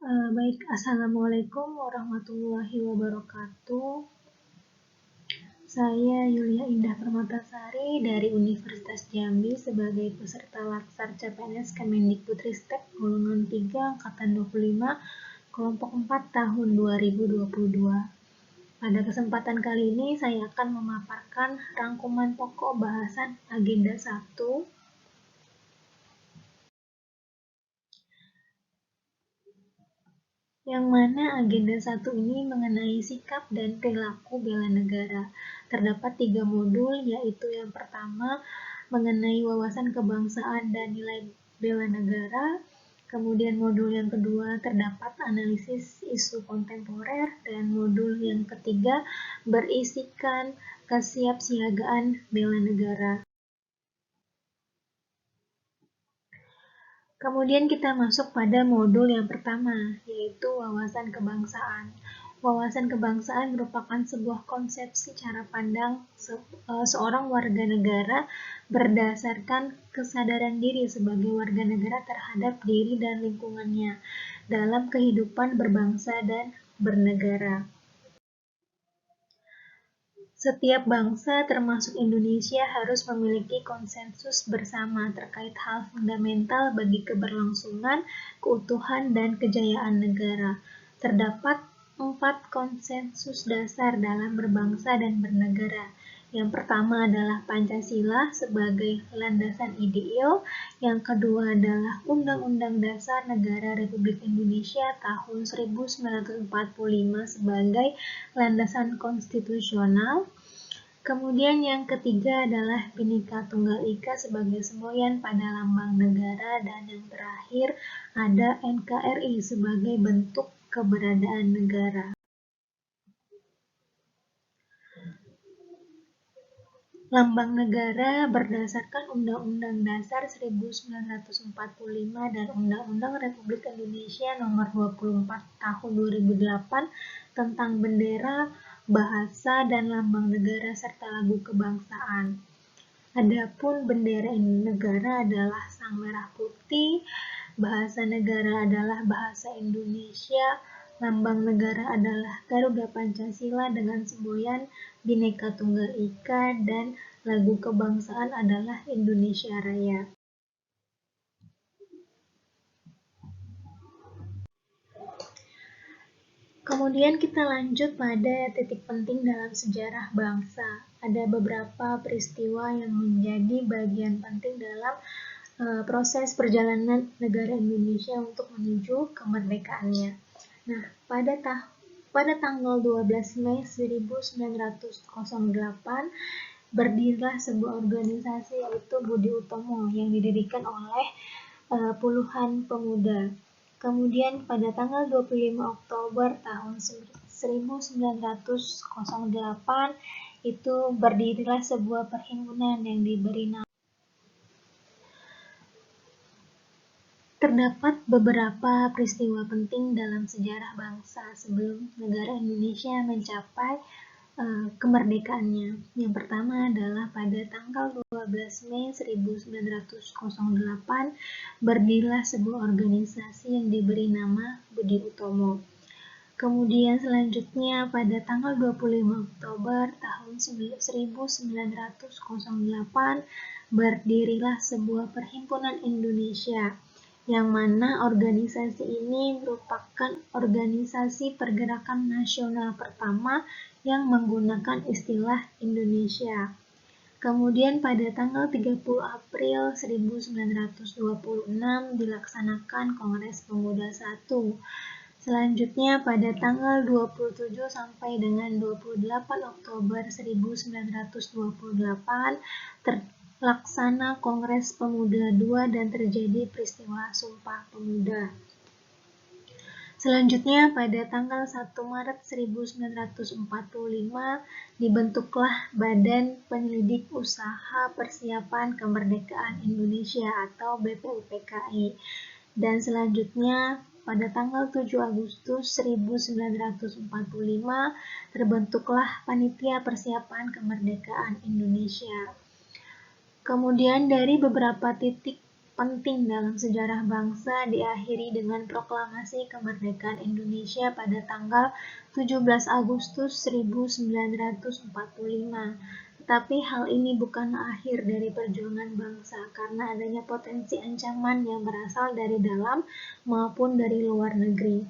Baik, Assalamualaikum warahmatullahi wabarakatuh. Saya Yulia Indah Permatasari dari Universitas Jambi sebagai peserta Latsar CPNS Kemendikbudristek golongan 3 Angkatan 25 kelompok 4 tahun 2022. Pada kesempatan kali ini saya akan memaparkan rangkuman pokok bahasan agenda 1 yang mana agenda 1 ini mengenai sikap dan perilaku bela negara. Terdapat 3 modul, yaitu yang pertama mengenai wawasan kebangsaan dan nilai bela negara. Kemudian modul yang kedua terdapat analisis isu kontemporer, dan modul yang ketiga berisikan kesiapsiagaan bela negara. Kemudian kita masuk pada modul yang pertama, yaitu wawasan kebangsaan. Wawasan kebangsaan merupakan sebuah konsepsi cara pandang seorang warga negara berdasarkan kesadaran diri sebagai warga negara terhadap diri dan lingkungannya dalam kehidupan berbangsa dan bernegara. Setiap bangsa, termasuk Indonesia, harus memiliki konsensus bersama terkait hal fundamental bagi keberlangsungan, keutuhan, dan kejayaan negara. Terdapat 4 konsensus dasar dalam berbangsa dan bernegara. Yang pertama adalah Pancasila sebagai landasan ideal, yang kedua adalah Undang-Undang Dasar Negara Republik Indonesia tahun 1945 sebagai landasan konstitusional. Kemudian yang ketiga adalah Bhinneka Tunggal Ika sebagai semboyan pada lambang negara, dan yang terakhir ada NKRI sebagai bentuk keberadaan negara. Lambang negara berdasarkan Undang-Undang Dasar 1945 dan Undang-Undang Republik Indonesia Nomor 24 Tahun 2008 tentang bendera, bahasa, dan lambang negara serta lagu kebangsaan. Adapun bendera negara adalah sang merah putih, bahasa negara adalah bahasa Indonesia, lambang negara adalah Garuda Pancasila dengan semboyan Bhinneka Tunggal Ika, dan lagu kebangsaan adalah Indonesia Raya. Kemudian kita lanjut pada titik penting dalam sejarah bangsa. Ada beberapa peristiwa yang menjadi bagian penting dalam proses perjalanan negara Indonesia untuk menuju kemerdekaannya. Nah, pada tanggal 12 Mei 1908 berdirilah sebuah organisasi, yaitu Budi Utomo, yang didirikan oleh puluhan pemuda. Kemudian pada tanggal 25 Oktober tahun 1908 itu berdirilah sebuah perhimpunan yang diberi nama. Terdapat beberapa peristiwa penting dalam sejarah bangsa sebelum negara Indonesia mencapai kemerdekaannya. Yang pertama adalah pada tanggal 12 Mei 1908 berdirilah sebuah organisasi yang diberi nama Budi Utomo. Kemudian selanjutnya pada tanggal 25 Oktober tahun 1908 berdirilah sebuah perhimpunan Indonesia, yang mana organisasi ini merupakan organisasi pergerakan nasional pertama yang menggunakan istilah Indonesia. Kemudian pada tanggal 30 April 1926 dilaksanakan Kongres Pemuda I. Selanjutnya pada tanggal 27 sampai dengan 28 Oktober 1928 terlaksana Kongres Pemuda II dan terjadi peristiwa Sumpah Pemuda. Selanjutnya pada tanggal 1 Maret 1945 dibentuklah Badan Penyelidik Usaha Persiapan Kemerdekaan Indonesia atau BPUPKI. Dan selanjutnya pada tanggal 7 Agustus 1945 terbentuklah Panitia Persiapan Kemerdekaan Indonesia. Kemudian dari beberapa titik penting dalam sejarah bangsa diakhiri dengan proklamasi kemerdekaan Indonesia pada tanggal 17 Agustus 1945. Tetapi hal ini bukanlah akhir dari perjuangan bangsa karena adanya potensi ancaman yang berasal dari dalam maupun dari luar negeri,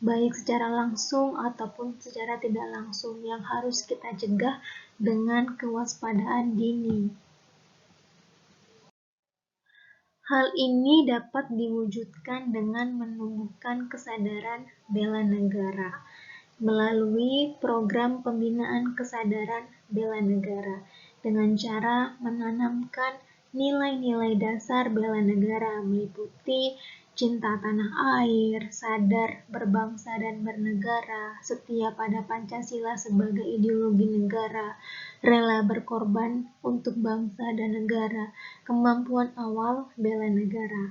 baik secara langsung ataupun secara tidak langsung, yang harus kita cegah dengan kewaspadaan dini. Hal ini dapat diwujudkan dengan menumbuhkan kesadaran bela negara melalui program pembinaan kesadaran bela negara dengan cara menanamkan nilai-nilai dasar bela negara meliputi cinta tanah air, sadar berbangsa dan bernegara, setia pada Pancasila sebagai ideologi negara, rela berkorban untuk bangsa dan negara, kemampuan awal bela negara.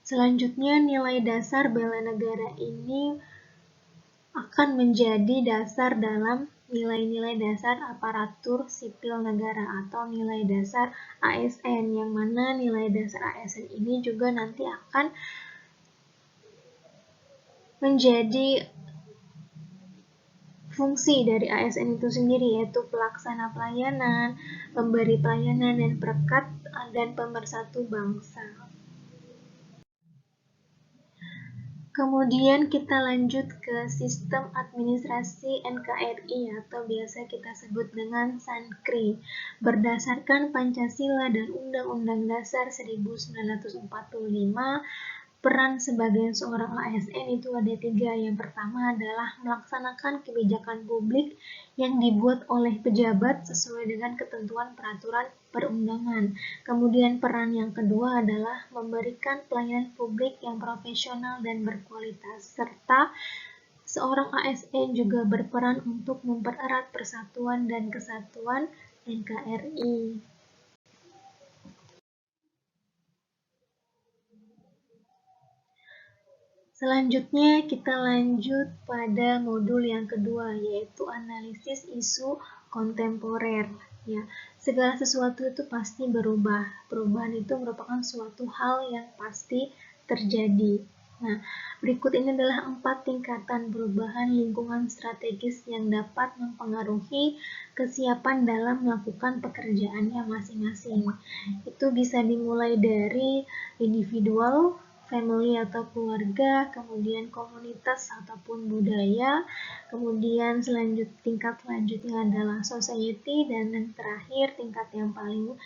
Selanjutnya, nilai dasar bela negara ini akan menjadi dasar dalam nilai-nilai dasar aparatur sipil negara atau nilai dasar ASN, yang mana nilai dasar ASN ini juga nanti akan menjadi fungsi dari ASN itu sendiri, yaitu pelaksana pelayanan, pemberi pelayanan, dan perekat dan pemersatu bangsa. Kemudian kita lanjut ke sistem administrasi NKRI atau biasa kita sebut dengan Sankri. Berdasarkan Pancasila dan Undang-Undang Dasar 1945, peran sebagai seorang ASN itu ada 3. Yang pertama adalah melaksanakan kebijakan publik yang dibuat oleh pejabat sesuai dengan ketentuan peraturan perundangan. Kemudian peran yang kedua adalah memberikan pelayanan publik yang profesional dan berkualitas, serta seorang ASN juga berperan untuk mempererat persatuan dan kesatuan NKRI. Selanjutnya kita lanjut pada modul yang kedua, yaitu analisis isu kontemporer. Ya, segala sesuatu itu pasti berubah. Perubahan itu merupakan suatu hal yang pasti terjadi. Nah, berikut ini adalah 4 tingkatan perubahan lingkungan strategis yang dapat mempengaruhi kesiapan dalam melakukan pekerjaannya masing-masing. Itu bisa dimulai dari individual, family atau keluarga, kemudian komunitas ataupun budaya, kemudian tingkat selanjutnya adalah society, dan yang terakhir tingkat yang paling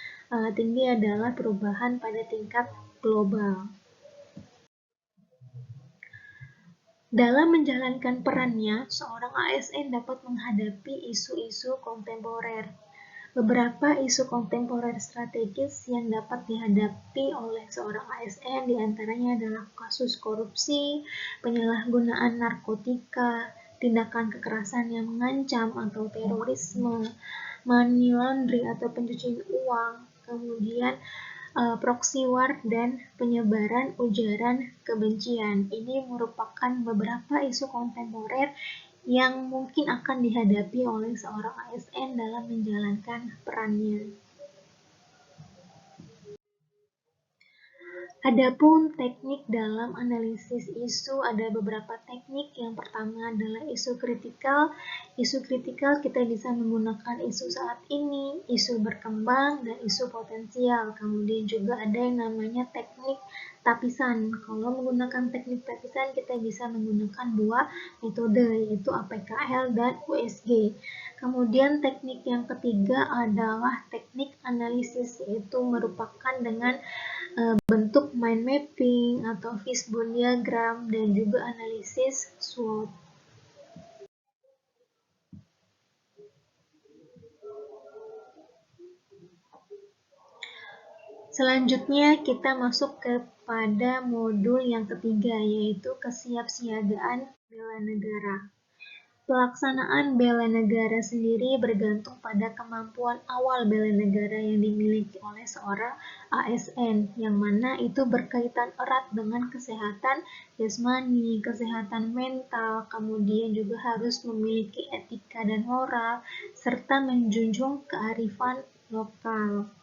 tinggi adalah perubahan pada tingkat global. Dalam menjalankan perannya, seorang ASN dapat menghadapi isu-isu kontemporer. Beberapa isu kontemporer strategis yang dapat dihadapi oleh seorang ASN diantaranya adalah kasus korupsi, penyalahgunaan narkotika, tindakan kekerasan yang mengancam atau terorisme, money laundering atau pencucian uang, kemudian proxy war dan penyebaran ujaran kebencian. Ini merupakan beberapa isu kontemporer yang mungkin akan dihadapi oleh seorang ASN dalam menjalankan perannya. Adapun teknik dalam analisis isu, ada beberapa teknik. Yang pertama adalah isu kritikal. Isu kritikal kita bisa menggunakan isu saat ini, isu berkembang, dan isu potensial. Kemudian juga ada yang namanya teknik tapisan. Kalau menggunakan teknik tapisan, kita bisa menggunakan 2 metode, yaitu APKL dan USG. Kemudian teknik yang ketiga adalah teknik analisis, yaitu merupakan dengan bentuk mind mapping atau fishbone diagram dan juga analisis SWOT. Selanjutnya kita masuk kepada modul yang ketiga, yaitu kesiapsiagaan bela negara. Pelaksanaan bela negara sendiri bergantung pada kemampuan awal bela negara yang dimiliki oleh seorang ASN, yang mana itu berkaitan erat dengan kesehatan jasmani, kesehatan mental, kemudian juga harus memiliki etika dan moral, serta menjunjung kearifan lokal.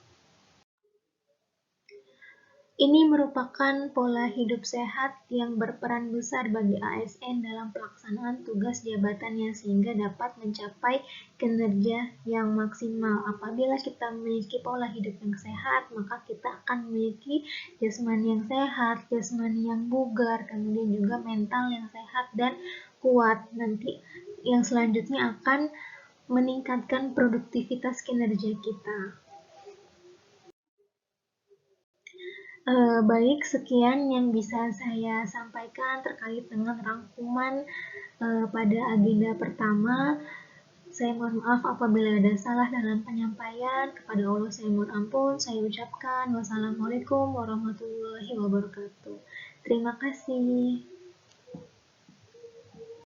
Ini merupakan pola hidup sehat yang berperan besar bagi ASN dalam pelaksanaan tugas jabatannya sehingga dapat mencapai kinerja yang maksimal. Apabila kita memiliki pola hidup yang sehat, maka kita akan memiliki jasmani yang sehat, jasmani yang bugar, kemudian juga mental yang sehat dan kuat. Nanti yang selanjutnya akan meningkatkan produktivitas kinerja kita. Baik, sekian yang bisa saya sampaikan terkait dengan rangkuman pada agenda pertama. Saya mohon maaf apabila ada salah dalam penyampaian. Kepada Allah saya mohon ampun. Saya ucapkan wassalamualaikum warahmatullahi wabarakatuh. Terima kasih.